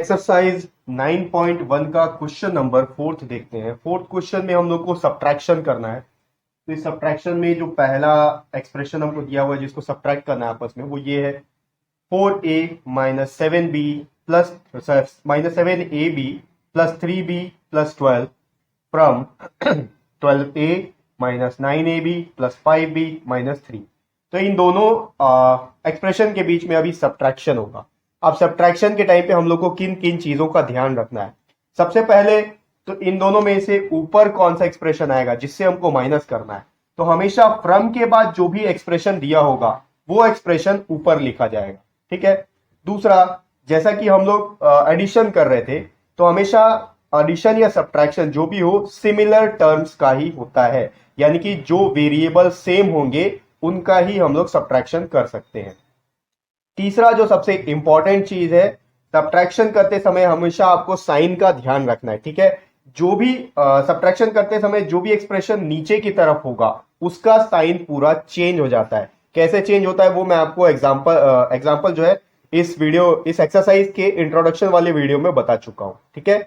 Exercise 9.1 का question number 4 देखते हैं। फोर्थ क्वेश्चन में हम लोग को सब्ट्रैक्शन करना है। तो इस सब्ट्रैक्शन में जो पहला एक्सप्रेशन हमको दिया हुआ है जिसको सब्ट्रैक्ट करना है आपस में, वो ये है 4a minus 7b plus minus 7ab plus 3b plus 12 from 12a minus 9ab plus 5b minus 3। तो इन दोनों एक्सप्रेशन के बीच में अभी सब्ट्रैक्शन होगा। अब सब्ट्रैक्शन के टाइम पे हम लोग को किन किन चीजों का ध्यान रखना है। सबसे पहले तो इन दोनों में से ऊपर कौन सा एक्सप्रेशन आएगा जिससे हमको माइनस करना है, तो हमेशा फ्रॉम के बाद जो भी एक्सप्रेशन दिया होगा वो एक्सप्रेशन ऊपर लिखा जाएगा। ठीक है। दूसरा, जैसा कि हम लोग एडिशन कर रहे थे, तो हमेशा एडिशन या सब्ट्रैक्शन जो भी हो सिमिलर टर्म्स का ही होता है, यानी कि जो वेरिएबल सेम होंगे उनका ही हम लोग सब्ट्रैक्शन कर सकते हैं। तीसरा जो सबसे इंपॉर्टेंट चीज है, सब्ट्रैक्शन करते समय हमेशा आपको साइन का ध्यान रखना है। ठीक है। जो भी सब्ट्रैक्शन करते समय जो भी एक्सप्रेशन नीचे की तरफ होगा उसका साइन पूरा चेंज हो जाता है। कैसे चेंज होता है वो मैं आपको एग्जांपल जो है इस एक्सरसाइज के इंट्रोडक्शन वाले वीडियो में बता चुका हूं। ठीक है।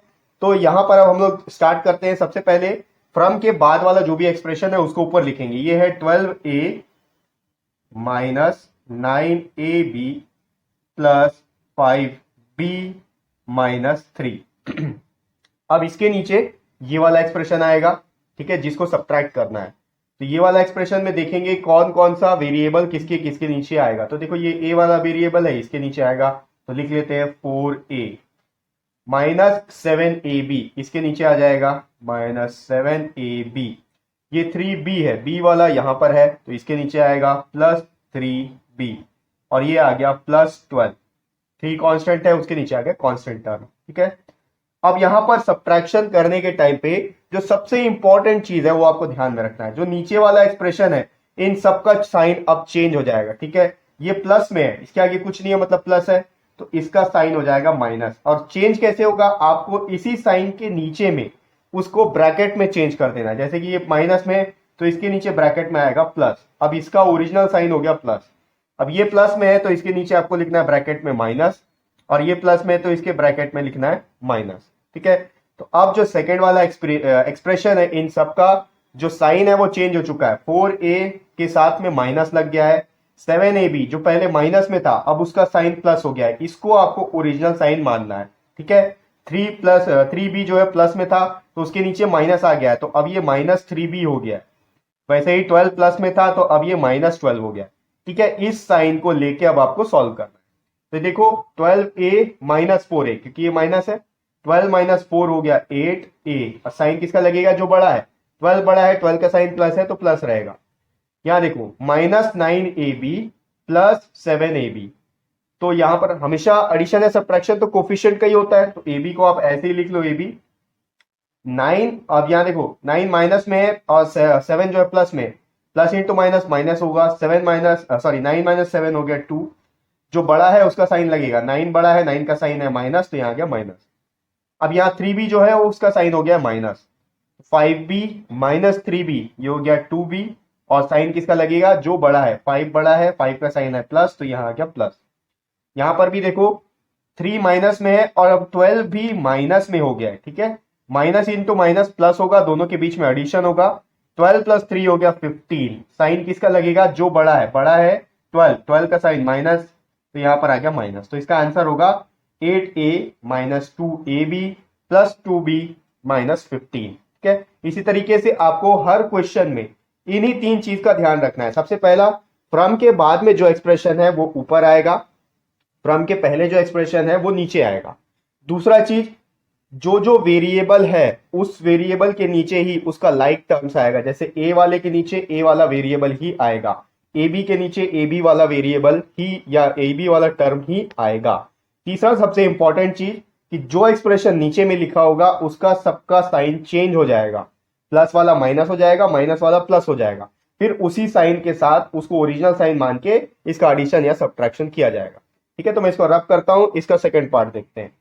तो यहां पर अब हम लोग स्टार्ट करते हैं। सबसे पहले फ्रॉम के बाद वाला जो भी एक्सप्रेशन है उसको ऊपर लिखेंगे। ये है 12a minus 9ab plus 5b minus 3। अब इसके नीचे ये वाला एक्सप्रेशन आएगा, ठीक है, जिसको सब्ट्रैक्ट करना है। तो ये वाला एक्सप्रेशन में देखेंगे कौन कौन सा वेरिएबल किसके किसके नीचे आएगा। तो देखो ये a वाला वेरिएबल है, इसके नीचे आएगा, तो लिख लेते हैं 4a माइनस 7ab, इसके नीचे आ जाएगा माइनस 7ab। ये 3b है, b वाला यहां पर है, तो इसके नीचे आएगा प्लस 3b, और ये आ गया प्लस 12। 3 कांस्टेंट है, उसके नीचे आ गया कांस्टेंट टर्म। ठीक है। अब यहां पर सब्ट्रैक्शन करने के टाइम पे जो सबसे इंपॉर्टेंट चीज है वो आपको ध्यान में रखना है। जो नीचे वाला एक्सप्रेशन है इन सबका साइन अब चेंज हो जाएगा। ठीक है। ये प्लस में है, इसके आगे कुछ नहीं है, मतलब प्लस है, तो इसका साइन हो जाएगा माइनस। और चेंज कैसे होगा, आपको इसी साइन के नीचे में उसको ब्रैकेट में चेंज कर देना। जैसे कि ये माइनस में, तो इसके नीचे ब्रैकेट में आएगा प्लस। अब इसका ओरिजिनल साइन हो गया प्लस। अब ये प्लस में है तो इसके नीचे आपको लिखना है ब्रैकेट में माइनस, और ये प्लस में है तो इसके ब्रैकेट में लिखना है माइनस। ठीक है। तो अब जो सेकेंड वाला एक्सप्रेशन है, इन सबका जो साइन है वो चेंज हो चुका है। 4a के साथ में माइनस लग गया है। 7ab जो पहले माइनस में था अब उसका साइन प्लस हो गया है, इसको आपको ओरिजिनल साइन मानना है। ठीक है। 3b जो है प्लस में था तो उसके नीचे माइनस आ गया है, तो अब ये माइनस 3b हो गया है। वैसे ही 12 प्लस में था तो अब ये माइनस 12 हो गया। ठीक है। इस साइन को लेके अब आपको सॉल्व करना है। तो देखो 12a माइनस 4a, क्योंकि ये माइनस है, 12 माइनस 4 हो गया 8a, और साइन किसका लगेगा, जो बड़ा है। 12 बड़ा है, 12 का साइन प्लस है तो प्लस रहेगा। यहां देखो माइनस 9ab प्लस 7ab, तो यहां पर हमेशा एडिशन या सब्ट्रैक्शन तो कोफिशिएंट का ही होता है, तो ab को आप ऐसे ही लिख लो ab 9। अब यहां देखो 9 माइनस में है और 7 जो है प्लस में, प्लस इंटू माइनस माइनस होगा। 7 माइनस 9 माइनस 7 हो गया 2, जो बड़ा है उसका साइन लगेगा। 9 बड़ा है, 9 का साइन है माइनस, तो यहां आ गया माइनस। अब यहाँ 3b जो है वो उसका साइन हो गया माइनस। 5b माइनस 3b ये हो गया 2b, और साइन किसका लगेगा, जो बड़ा है। 5 बड़ा है, 5 का साइन है प्लस, तो यहाँ आ गया प्लस। यहां पर भी देखो 3 माइनस में है और अब 12 भी माइनस में हो गया है। ठीक है। माइनस इंटू माइनस प्लस होगा, दोनों के बीच में एडिशन होगा। 12 प्लस 3 हो गया 15, साइन किसका लगेगा, जो बड़ा है। बड़ा है 12, 12 का साइन माइनस, तो यहां पर आ गया माइनस। तो इसका आंसर होगा 8a minus 2ab plus 2b minus 15। ठीक है। इसी तरीके से आपको हर क्वेश्चन में इन्हीं 3 चीज का ध्यान रखना है। सबसे पहला, फ्रॉम के बाद में जो एक्सप्रेशन है वो ऊपर आएगा, फ्रॉम के पहले जो एक्सप्रेशन है वो नीचे आएगा। दूसरा चीज, जो वेरिएबल है उस वेरिएबल के नीचे ही उसका लाइक टर्म्स आएगा। जैसे a वाले के नीचे a वाला वेरिएबल ही आएगा, ab के नीचे ab वाला वेरिएबल ही या ab वाला टर्म ही आएगा। तीसरा सबसे इंपॉर्टेंट चीज कि जो एक्सप्रेशन नीचे में लिखा होगा उसका सबका साइन चेंज हो जाएगा। प्लस वाला माइनस हो जाएगा, माइनस वाला प्लस हो जाएगा, फिर उसी साइन के साथ उसको ओरिजिनल साइन मान के इसका एडिशन या सब्ट्रैक्शन किया जाएगा। ठीक है। तो मैं इसको रब करता हूं, इसका सेकंड पार्ट देखते हैं।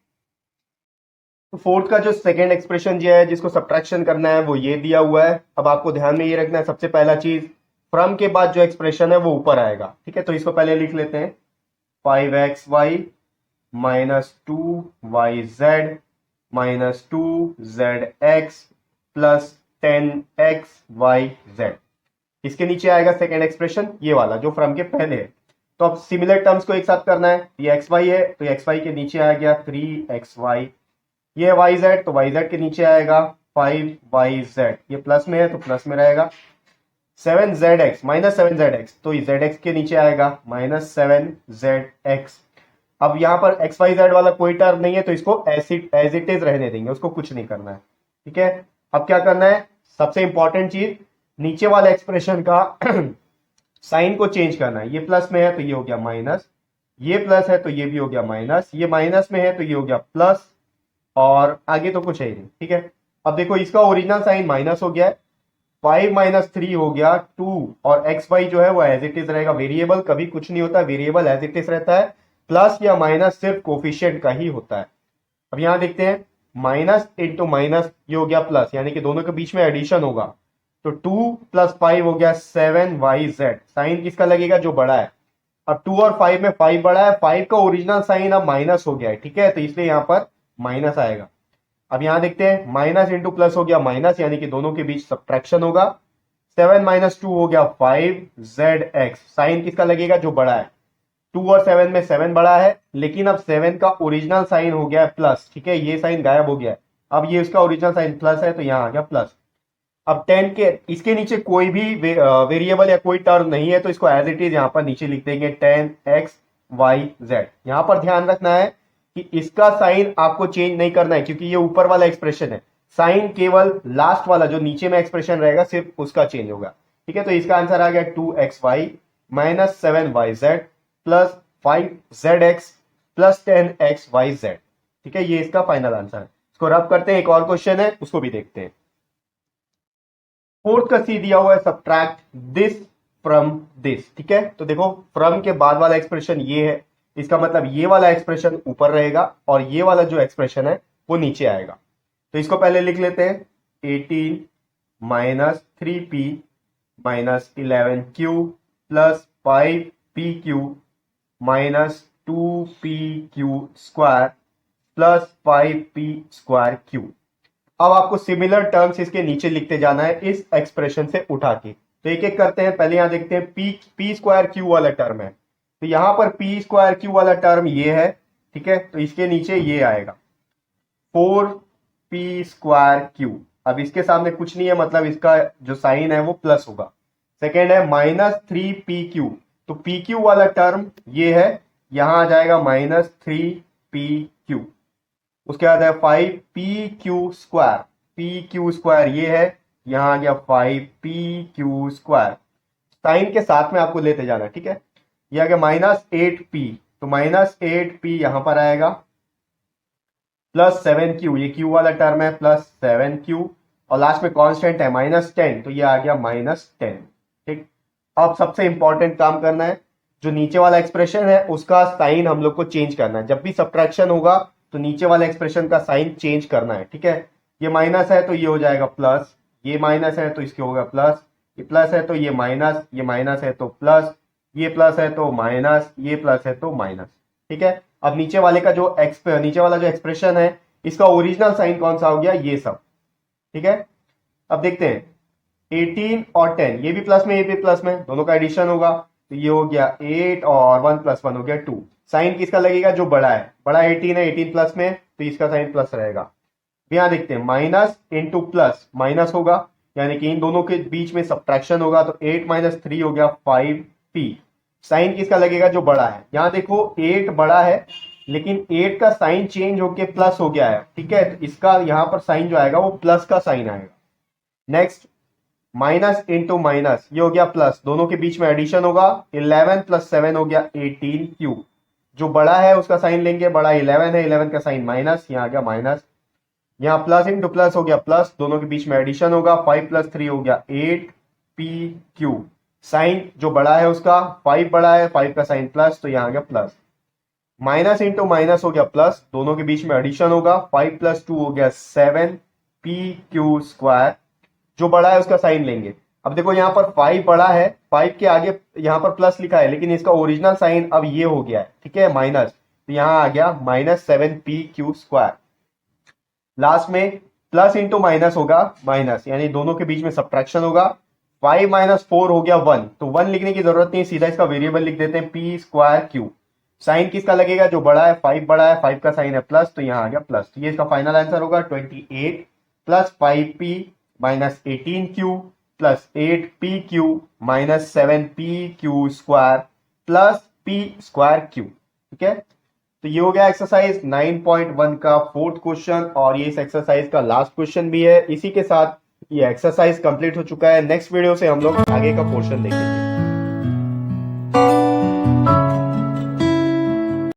तो फोर्थ का जो सेकंड एक्सप्रेशन जो है जिसको सब्ट्रैक्शन करना है वो ये दिया हुआ है। अब आपको ध्यान में ये रखना है, सबसे पहला चीज फ्रॉम के बाद जो एक्सप्रेशन है वो ऊपर आएगा। ठीक है। तो इसको पहले लिख लेते हैं 5xy -2yz -2zx plus 10xyz। इसके नीचे आएगा सेकेंड एक्सप्रेशन ये वाला जो फ्रॉम के पहले है। तो अब सिमिलर टर्म्स को एक साथ करना है। ये xy है तो xy के नीचे आ गया 3xy। ये yz तो yz के नीचे आएगा 5yz। ये प्लस में है तो प्लस में रहेगा। 7zx -7zx तो zx के नीचे आएगा -7zx। अब यहां पर xyz वाला कोई टर्म नहीं है तो इसको एज इट इज रहने देंगे, उसको कुछ नहीं करना है। ठीक है, अब क्या करना है, सबसे इंपॉर्टेंट चीज नीचे वाले एक्सप्रेशन का साइन को चेंज करना है। ये प्लस में है तो ये हो गया माइनस, ये प्लस है तो ये भी हो गया माइनस, ये माइनस में है तो ये हो गया प्लस, और आगे तो कुछ है ही नहीं। ठीक है, अब देखो इसका ओरिजिनल साइन माइनस हो गया है, 5 - 3 हो गया 2, और एक्स वाई जो है वो एज इट इज रहेगा। वेरिएबल कभी कुछ नहीं होता, वेरिएबल एज इट इज रहता है। प्लस या माइनस सिर्फ कोफिशिएंट का ही होता है। अब यहां देखते हैं माइनस इंटू माइनस ये हो गया प्लस, यानी कि दोनों के बीच में एडिशन होगा तो 2 + 5 हो गया 7yz। साइन किसका लगेगा, जो बड़ा है। अब 2 और 5 में 5 बड़ा है, 5 का ओरिजिनल साइन अब माइनस हो गया है। ठीक है, तो इसलिए यहां पर माइनस आएगा। अब यहां देखते हैं माइनस इंटू प्लस हो गया माइनस, यानी कि दोनों के बीच सब्ट्रैक्शन होगा। 7 - 2 हो गया 5zx। साइन किसका लगेगा, जो बड़ा है। 2 और 7 में 7 बड़ा है, लेकिन अब 7 का ओरिजिनल साइन हो गया है प्लस। ठीक है, ये साइन गायब हो गया है, अब ये उसका ओरिजिनल साइन प्लस है तो यहां आ गया प्लस। अब 10 के इसके नीचे कोई भी वेरिएबल या कोई टर्म नहीं है तो इसको एज इट इज यहां पर नीचे लिख देंगे 10xyz। यहां पर ध्यान रखना है कि इसका साइन आपको चेंज नहीं करना है, क्योंकि ये ऊपर वाला एक्सप्रेशन है। साइन केवल लास्ट वाला जो नीचे में एक्सप्रेशन रहेगा सिर्फ उसका चेंज होगा। ठीक है, तो इसका आंसर आ गया 2xy - 7yz plus 5zx plus 10xyz। ठीक है, ये इसका फाइनल आंसर है। इसको रब करते हैं, एक और क्वेश्चन है उसको भी देखते हैं। फोर्थ का सी दिया हुआ है सब्ट्रैक्ट दिस फ्रॉम दिस। ठीक है, तो देखो फ्रॉम के बाद वाला एक्सप्रेशन ये है, इसका मतलब ये वाला एक्सप्रेशन ऊपर रहेगा और ये वाला जो एक्सप्रेशन है वो नीचे आएगा। तो इसको पहले लिख लेते हैं 18 - 3p - 11q plus 5pq minus 2pq square plus 5p²q। अब आपको सिमिलर टर्म्स इसके नीचे लिखते जाना है इस एक्सप्रेशन से उठा के। तो एक एक करते हैं। पहले यहां देखते हैं p² वाला टर्म है, तो यहां पर p² वाला टर्म ये है। ठीक है, तो इसके नीचे ये आएगा 4p²। अब इसके सामने कुछ नहीं है, मतलब इसका जो साइन है वो प्लस होगा। सेकेंड है -3pq, तो pq वाला टर्म ये है, यहां आ जाएगा -3pq। उसके बाद है 5pq², pq² ये है, यहां आ गया 5pq²। साइन के साथ में आपको लेते जाना है। ठीक है, ये आ गया -8p, तो -8p यहां पर आएगा प्लस 7q, ये q वाला टर्म है, प्लस 7q, और लास्ट में कांस्टेंट है -10, तो ये आ गया -10। ठीक, अब सबसे इंपॉर्टेंट काम करना है, जो नीचे वाला एक्सप्रेशन है उसका साइन हम लोग को चेंज करना है। जब भी सब्ट्रैक्शन होगा तो नीचे वाले एक्सप्रेशन का साइन चेंज करना है। ठीक है, ये माइनस है तो ये हो जाएगा प्लस, ये माइनस है तो इसके होगा प्लस, ये प्लस है तो ये माइनस, ये माइनस है तो प्लस, ये प्लस है तो माइनस, ये प्लस है तो माइनस। ठीक है, अब नीचे वाले का जो नीचे वाला जो एक्सप्रेशन है इसका ओरिजिनल साइन कौन सा हो गया, ये सब। ठीक है, अब देखते हैं 18 और 10, ये भी प्लस में ये भी प्लस में, दोनों का एडिशन होगा तो ये हो गया 8 और 1 + 1 हो गया 2। साइन किसका लगेगा, जो बड़ा है। बड़ा 18 है, 18 प्लस में तो इसका साइन प्लस रहेगा। यहां देखते हैं माइनस इंटू प्लस माइनस होगा, यानी कि इन दोनों के बीच में सब्ट्रैक्शन होगा, तो 8 - 3 हो गया 5p। साइन किसका लगेगा, जो बड़ा है। यहां देखो 8 बड़ा है, लेकिन 8 का साइन चेंज होके प्लस हो गया है। ठीक है, तो इसका यहां पर साइन जो आएगा वो प्लस का साइन आएगा। नेक्स्ट माइनस इंटू माइनस ये हो गया प्लस, दोनों के बीच में एडिशन होगा, 11 + 7 हो गया 18q। जो बड़ा है उसका साइन लेंगे, बड़ा 11 है, 11 का साइन माइनस, यहां आ गया माइनस। यहां प्लस इंटू प्लस हो गया प्लस, दोनों के बीच में एडिशन होगा, 5 + 3 हो गया 8pq। साइन जो बड़ा है उसका 5 बड़ा है, 5 का साइन प्लस, तो यहां आ गया प्लस। माइनस इंटू माइनस हो गया प्लस, दोनों के बीच में एडिशन होगा, 5 + 2 हो गया 7pq²। जो बड़ा है उसका साइन लेंगे। अब देखो यहां पर 5 बड़ा है, 5 के आगे यहां पर प्लस लिखा है, लेकिन इसका ओरिजिनल साइन अब ये हो गया है। ठीक है, माइनस, तो यहां आ गया -7p² लास्ट में प्लस इंटू माइनस होगा माइनस, यानी दोनों के बीच में सब्ट्रैक्शन होगा। 5 - 4 हो गया 1, तो 1 लिखने की जरूरत नहीं, सीधा इसका वेरिएबल लिख देते हैं p²q। साइन किसका लगेगा, जो बड़ा है 5 बड़ा है, 5 का साइन है प्लस, तो यहां आ गया प्लस। तो ये इसका फाइनल आंसर होगा 28 + 5p - 18q + 8pq - 7pq² + p²q। ठीक है, तो ये हो गया एक्सरसाइज 9.1 का 4th क्वेश्चन, और ये इस एक्सरसाइज का लास्ट क्वेश्चन भी है। इसी के साथ ये एक्सरसाइज कंप्लीट हो चुका है। नेक्स्ट वीडियो से हम लोग आगे का पोर्शन देखेंगे।